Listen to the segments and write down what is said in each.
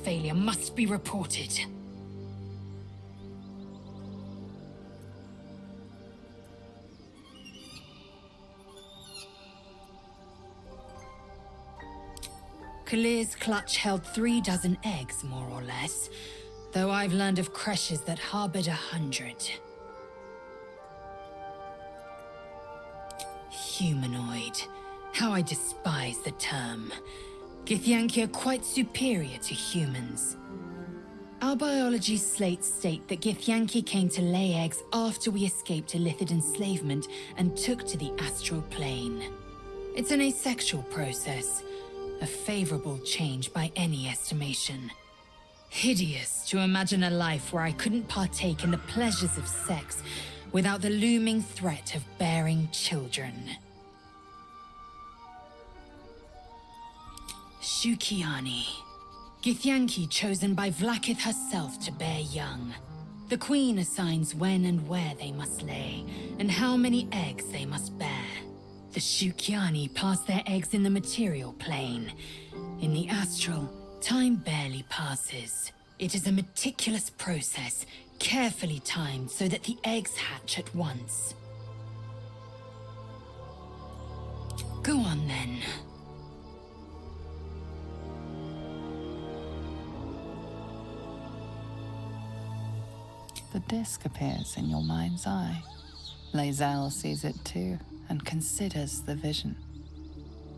failure must be reported. Kalir's clutch held 36 eggs, more or less, though I've learned of creches that harbored 100. Humanoid. How I despise the term. Githyanki are quite superior to humans. Our biology slates state that Githyanki came to lay eggs after we escaped Illithid enslavement and took to the astral plane. It's an asexual process, a favorable change by any estimation. Hideous to imagine a life where I couldn't partake in the pleasures of sex without the looming threat of bearing children. Shukiani. Githyanki chosen by Vlaakith herself to bear young. The queen assigns when and where they must lay, and how many eggs they must bear. The Shukiani pass their eggs in the material plane. In the astral, time barely passes. It is a meticulous process, carefully timed so that the eggs hatch at once. Go on then. The disc appears in your mind's eye. Laezel sees it too, and considers the vision.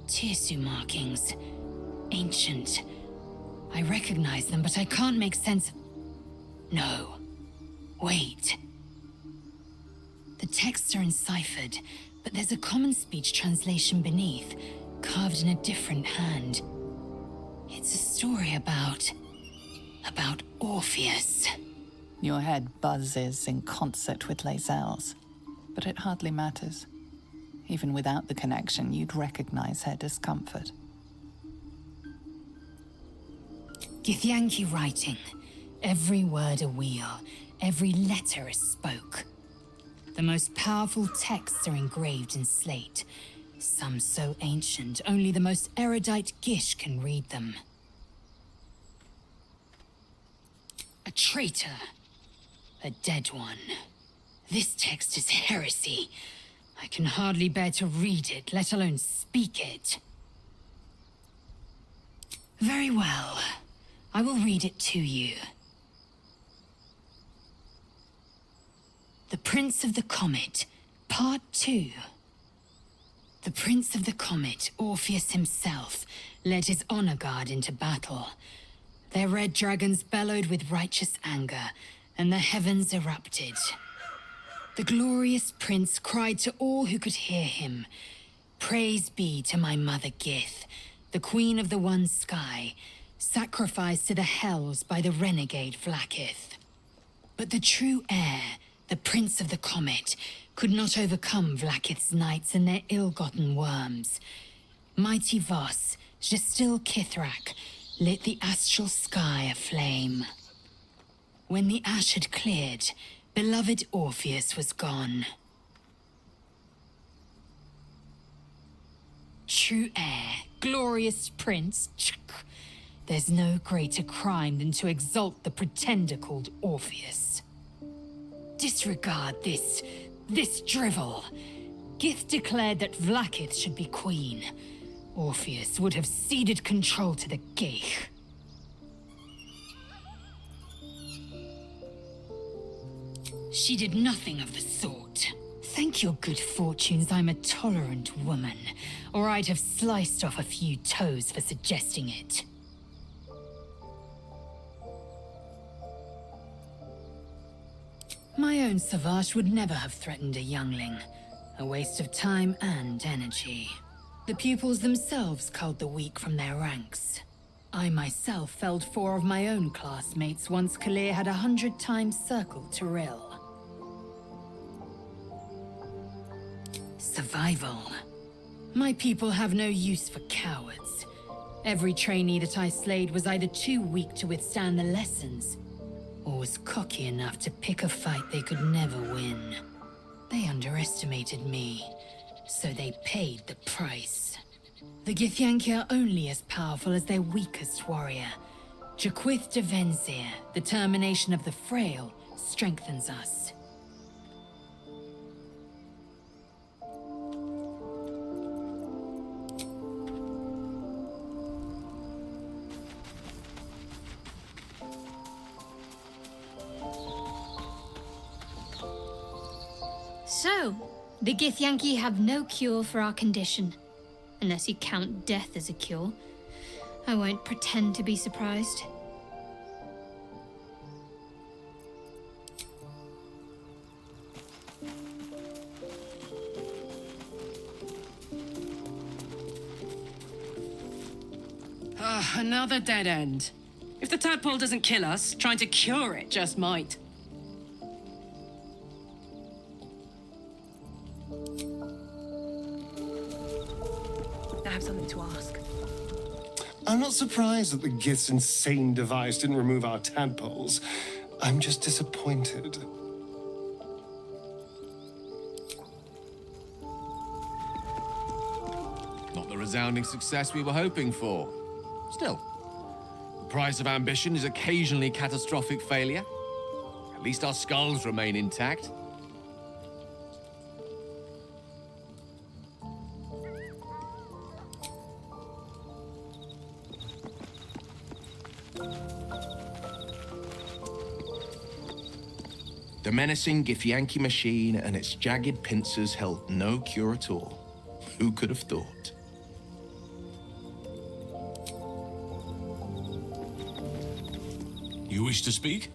Tirsu markings. Ancient. I recognize them, but I can't make sense of... No. Wait. The texts are enciphered, but there's a common speech translation beneath, carved in a different hand. It's a story about Orpheus. Your head buzzes in concert with Laezel's, but it hardly matters. Even without the connection, you'd recognize her discomfort. Githyanki writing. Every word a wheel, every letter a spoke. The most powerful texts are engraved in slate. Some so ancient, only the most erudite Gish can read them. A traitor. A dead one. This text is heresy. I can hardly bear to read it, let alone speak it. Very well. I will read it to you. The Prince of the Comet, Part 2. The Prince of the Comet, Orpheus himself, led his honor guard into battle. Their red dragons bellowed with righteous anger, and the heavens erupted. The glorious prince cried to all who could hear him, "Praise be to my mother Gith, the queen of the one sky, sacrificed to the hells by the renegade Vlaakith." But the true heir, the Prince of the Comet, could not overcome Vlaakith's knights and their ill-gotten worms. Mighty Voss, Gestil Kithrak, lit the astral sky aflame. When the ash had cleared, beloved Orpheus was gone. True heir, glorious prince, there's no greater crime than to exalt the pretender called Orpheus. Disregard this drivel. Gith declared that Vlaakith should be queen. Orpheus would have ceded control to the Geich. She did nothing of the sort. Thank your good fortunes I'm a tolerant woman, or I'd have sliced off a few toes for suggesting it. My own Savage would never have threatened a youngling. A waste of time and energy. The pupils themselves culled the weak from their ranks. I myself felled 4 of my own classmates once Kalir had 100 times circled Tyrell. Survival. My people have no use for cowards. Every trainee that I slayed was either too weak to withstand the lessons, or was cocky enough to pick a fight they could never win. They underestimated me, so they paid the price. The Githyanki are only as powerful as their weakest warrior. Jaquith de Venzir, the termination of the Frail, strengthens us. So, the Githyanki have no cure for our condition. Unless you count death as a cure. I won't pretend to be surprised. Another dead end. If the tadpole doesn't kill us, trying to cure it just might. I have something to ask. I'm not surprised that the Gith's insane device didn't remove our tadpoles. I'm just disappointed. Not the resounding success we were hoping for. Still, the price of ambition is occasionally catastrophic failure. At least our skulls remain intact. The menacing Githyanki machine and its jagged pincers held no cure at all. Who could have thought? You wish to speak?